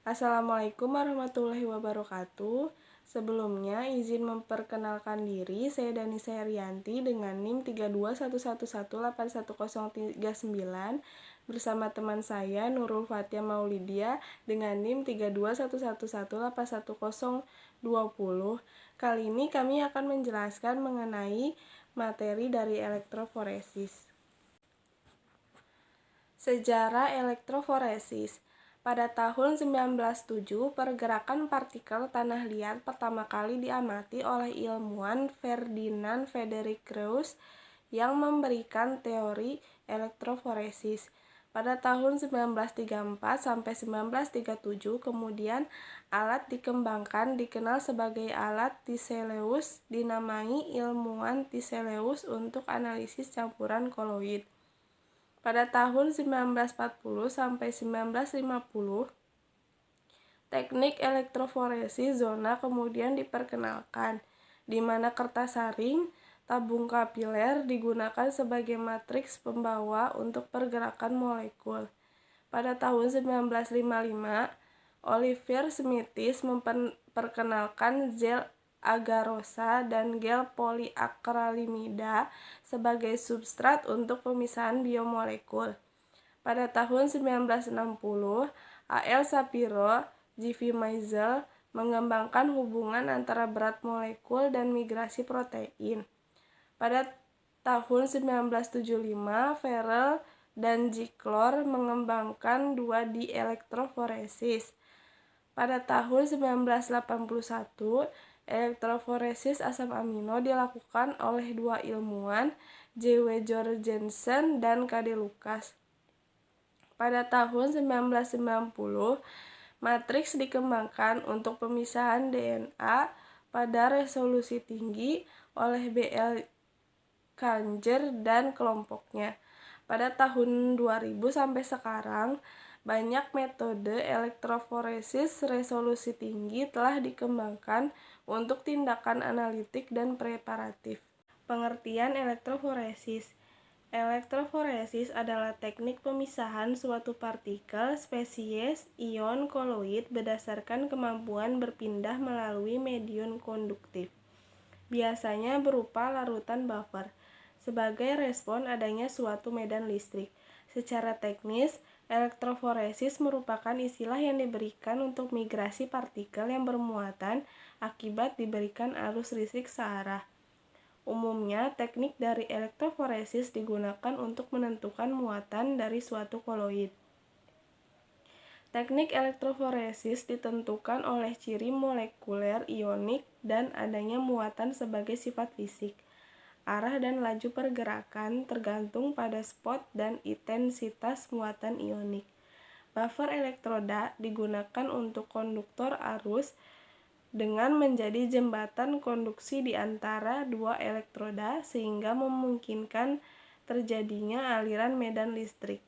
Assalamualaikum warahmatullahi wabarakatuh. Sebelumnya, izin memperkenalkan diri, saya Danisa Herianti dengan NIM 3211818139 bersama teman saya Nurul Fatia Maulidia dengan NIM 3211818120. Kali ini kami akan menjelaskan mengenai materi dari elektroforesis. Sejarah elektroforesis. Pada tahun 1907, pergerakan partikel tanah liat pertama kali diamati oleh ilmuwan Ferdinand Friedrich Gauss yang memberikan teori elektroforesis. Pada tahun 1934 sampai 1937, kemudian alat dikembangkan dikenal sebagai alat Tiselius, dinamai ilmuwan Tiselius untuk analisis campuran koloid. Pada tahun 1940 sampai 1950, teknik elektroforesis zona kemudian diperkenalkan, di mana kertas saring, tabung kapiler digunakan sebagai matriks pembawa untuk pergerakan molekul. Pada tahun 1955, Oliver Smithis memperkenalkan gel agarosa dan gel poliakrilamida sebagai substrat untuk pemisahan biomolekul. Pada tahun 1960, A.L. Shapiro, G.V. Meisel mengembangkan hubungan antara berat molekul dan migrasi protein. Pada tahun 1975, Ferrel dan Ziegler mengembangkan 2D elektroforesis. Pada tahun 1981, elektroforesis asam amino dilakukan oleh dua ilmuwan, J.W. Jorgensen dan K.D. Lucas. Pada tahun 1990, matriks dikembangkan untuk pemisahan DNA pada resolusi tinggi oleh B.L. Kanger dan kelompoknya. Pada tahun 2000 sampai sekarang, banyak metode elektroforesis resolusi tinggi telah dikembangkan untuk tindakan analitik dan preparatif. Pengertian elektroforesis. Elektroforesis adalah teknik pemisahan suatu partikel, spesies, ion koloid berdasarkan kemampuan berpindah melalui medium konduktif. Biasanya berupa larutan buffer, sebagai respon adanya suatu medan listrik. Secara teknis, elektroforesis merupakan istilah yang diberikan untuk migrasi partikel yang bermuatan akibat diberikan arus listrik searah. Umumnya, teknik dari elektroforesis digunakan untuk menentukan muatan dari suatu koloid. Teknik elektroforesis ditentukan oleh ciri molekuler ionik dan adanya muatan sebagai sifat fisik. Arah dan laju pergerakan tergantung pada spot dan intensitas muatan ionik. Buffer elektroda digunakan untuk konduktor arus dengan menjadi jembatan konduksi di antara dua elektroda sehingga memungkinkan terjadinya aliran medan listrik.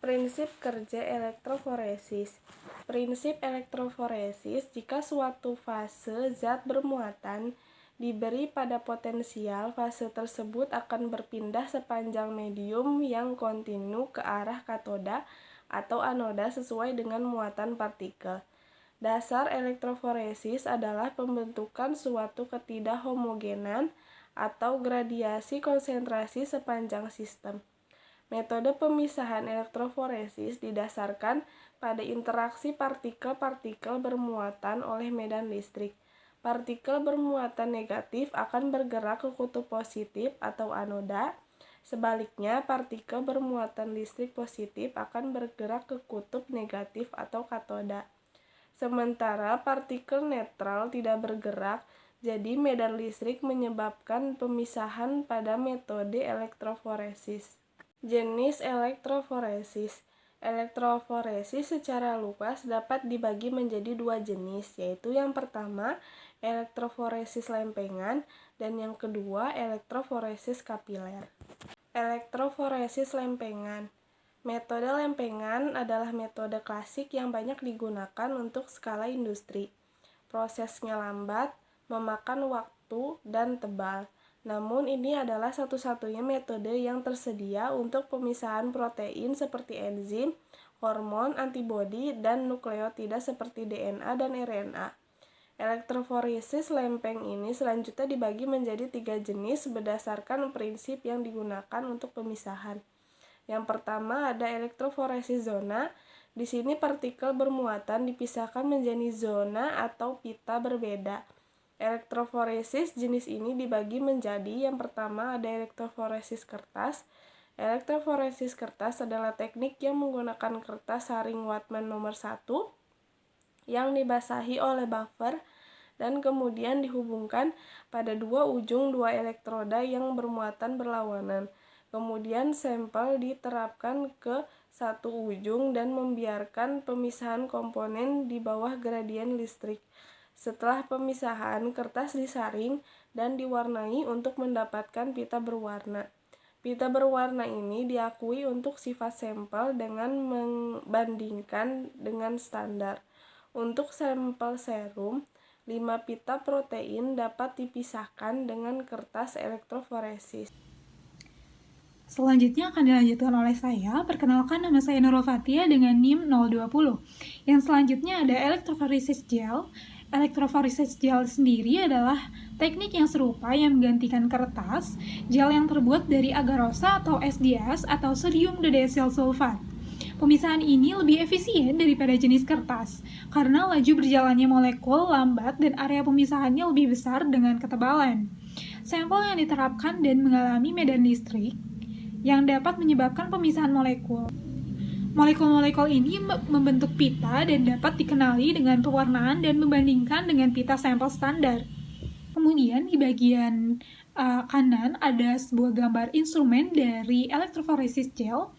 Prinsip kerja elektroforesis. Prinsip elektroforesis, jika suatu fase zat bermuatan diberi pada potensial, fase tersebut akan berpindah sepanjang medium yang kontinu ke arah katoda atau anoda sesuai dengan muatan partikel. Dasar elektroforesis adalah pembentukan suatu ketidakhomogenan atau gradiasi konsentrasi sepanjang sistem. Metode pemisahan elektroforesis didasarkan pada interaksi partikel-partikel bermuatan oleh medan listrik. Partikel bermuatan negatif akan bergerak ke kutub positif atau anoda. Sebaliknya, partikel bermuatan listrik positif akan bergerak ke kutub negatif atau katoda. Sementara partikel netral tidak bergerak, jadi medan listrik menyebabkan pemisahan pada metode elektroforesis. Jenis elektroforesis. Elektroforesis secara luas dapat dibagi menjadi dua jenis, yaitu yang pertama, elektroforesis lempengan, dan yang kedua, elektroforesis kapiler. Elektroforesis lempengan. Metode lempengan adalah metode klasik yang banyak digunakan untuk skala industri. Prosesnya lambat, memakan waktu, dan tebal. Namun ini adalah satu-satunya metode yang tersedia untuk pemisahan protein seperti enzim, hormon, antibodi, dan nukleotida seperti DNA dan RNA. Elektroforesis lempeng ini selanjutnya dibagi menjadi 3 jenis berdasarkan prinsip yang digunakan untuk pemisahan. Yang pertama ada elektroforesis zona. Di sini partikel bermuatan dipisahkan menjadi zona atau pita berbeda. Elektroforesis jenis ini dibagi menjadi yang pertama ada elektroforesis kertas. Elektroforesis kertas adalah teknik yang menggunakan kertas saring Wattman nomor 1 yang dibasahi oleh buffer dan kemudian dihubungkan pada dua ujung dua elektroda yang bermuatan berlawanan. Kemudian sampel diterapkan ke satu ujung dan membiarkan pemisahan komponen di bawah gradien listrik. Setelah pemisahan, kertas disaring dan diwarnai untuk mendapatkan pita berwarna. Pita berwarna ini diakui untuk sifat sampel dengan membandingkan dengan standar. Untuk sampel serum, 5 pita protein dapat dipisahkan dengan kertas elektroforesis. Selanjutnya akan dilanjutkan oleh saya. Perkenalkan, nama saya Nurul Fathia dengan NIM 020. Yang selanjutnya ada elektroforesis gel. Elektroforesis gel sendiri adalah teknik yang serupa yang menggantikan kertas, gel yang terbuat dari agarosa atau SDS atau sodium dodecyl sulfat. Pemisahan ini lebih efisien daripada jenis kertas, karena laju berjalannya molekul lambat dan area pemisahannya lebih besar dengan ketebalan. Sampel yang diterapkan dan mengalami medan listrik yang dapat menyebabkan pemisahan molekul. Molekul-molekul ini membentuk pita dan dapat dikenali dengan pewarnaan dan membandingkan dengan pita sampel standar. Kemudian di bagian kanan ada sebuah gambar instrumen dari elektroforesis gel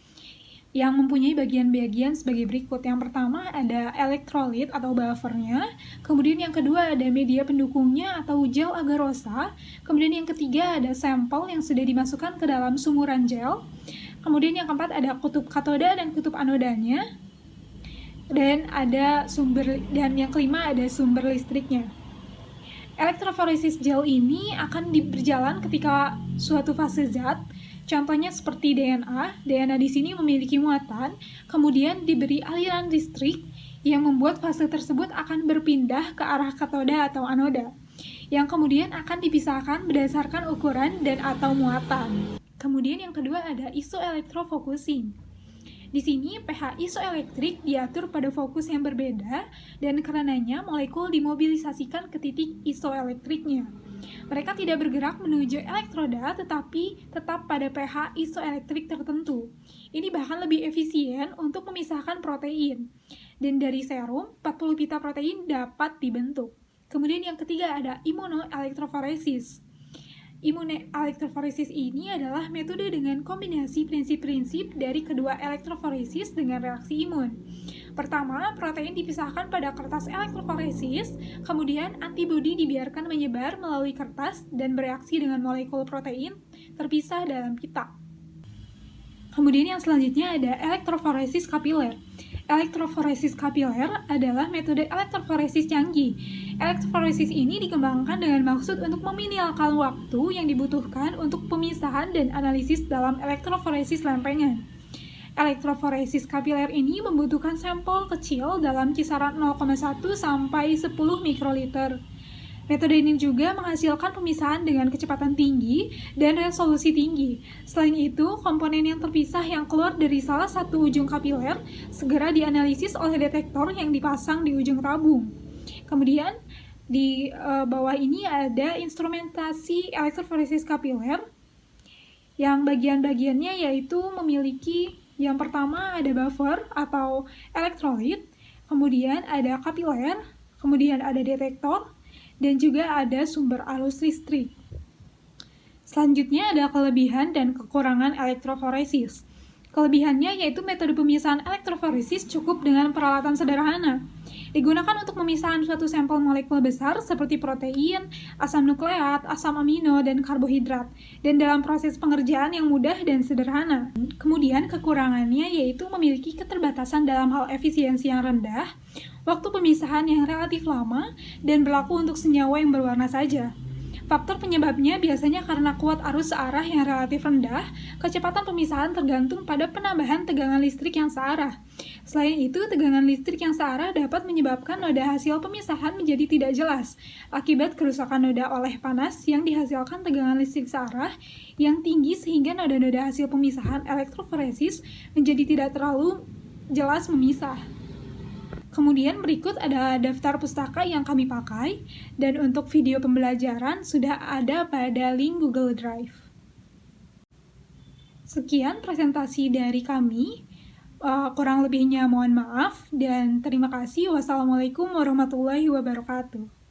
yang mempunyai bagian-bagian sebagai berikut. Yang pertama ada elektrolit atau buffernya, kemudian yang kedua ada media pendukungnya atau gel agarosa, kemudian yang ketiga ada sampel yang sudah dimasukkan ke dalam sumuran gel, kemudian yang keempat ada kutub katoda dan kutub anodanya, dan yang kelima ada sumber listriknya. Elektroforesis gel ini akan berjalan ketika suatu fase zat. Contohnya seperti DNA. DNA di sini memiliki muatan, kemudian diberi aliran listrik yang membuat fase tersebut akan berpindah ke arah katoda atau anoda, yang kemudian akan dipisahkan berdasarkan ukuran dan atau muatan. Kemudian yang kedua ada isoelektrofocusing. Di sini pH isoelektrik diatur pada fokus yang berbeda dan karenanya molekul dimobilisasikan ke titik isoelektriknya. Mereka tidak bergerak menuju elektroda tetapi tetap pada pH isoelektrik tertentu. Ini bahkan lebih efisien untuk memisahkan protein. Dan dari serum, 40 pita protein dapat dibentuk. Kemudian yang ketiga ada immunoelektroforesis. Immunoelektroforesis ini adalah metode dengan kombinasi prinsip-prinsip dari kedua elektroforesis dengan reaksi imun. Pertama, protein dipisahkan pada kertas elektroforesis, kemudian antibodi dibiarkan menyebar melalui kertas dan bereaksi dengan molekul protein terpisah dalam pita. Kemudian yang selanjutnya ada elektroforesis kapiler. Elektroforesis kapiler adalah metode elektroforesis canggih. Elektroforesis ini dikembangkan dengan maksud untuk meminimalkan waktu yang dibutuhkan untuk pemisahan dan analisis dalam elektroforesis lempengan. Elektroforesis kapiler ini membutuhkan sampel kecil dalam kisaran 0,1 sampai 10 mikroliter. Metode ini juga menghasilkan pemisahan dengan kecepatan tinggi dan resolusi tinggi. Selain itu, komponen yang terpisah yang keluar dari salah satu ujung kapiler segera dianalisis oleh detektor yang dipasang di ujung tabung. Kemudian, di bawah ini ada instrumentasi elektroforesis kapiler yang bagian-bagiannya yaitu memiliki yang pertama ada buffer atau elektrolit, kemudian ada kapiler, kemudian ada detektor, dan juga ada sumber arus listrik. Selanjutnya ada kelebihan dan kekurangan elektroforesis. Kelebihannya yaitu metode pemisahan elektroforesis cukup dengan peralatan sederhana. Digunakan untuk pemisahan suatu sampel molekul besar seperti protein, asam nukleat, asam amino, dan karbohidrat, dan dalam proses pengerjaan yang mudah dan sederhana. Kemudian kekurangannya yaitu memiliki keterbatasan dalam hal efisiensi yang rendah, waktu pemisahan yang relatif lama, dan berlaku untuk senyawa yang berwarna saja. Faktor penyebabnya biasanya karena kuat arus searah yang relatif rendah, kecepatan pemisahan tergantung pada penambahan tegangan listrik yang searah. Selain itu, tegangan listrik yang searah dapat menyebabkan noda hasil pemisahan menjadi tidak jelas, akibat kerusakan noda oleh panas yang dihasilkan tegangan listrik searah yang tinggi sehingga noda-noda hasil pemisahan elektroforesis menjadi tidak terlalu jelas memisah. Kemudian berikut adalah daftar pustaka yang kami pakai, dan untuk video pembelajaran sudah ada pada link Google Drive. Sekian presentasi dari kami, kurang lebihnya mohon maaf, dan terima kasih. Wassalamualaikum warahmatullahi wabarakatuh.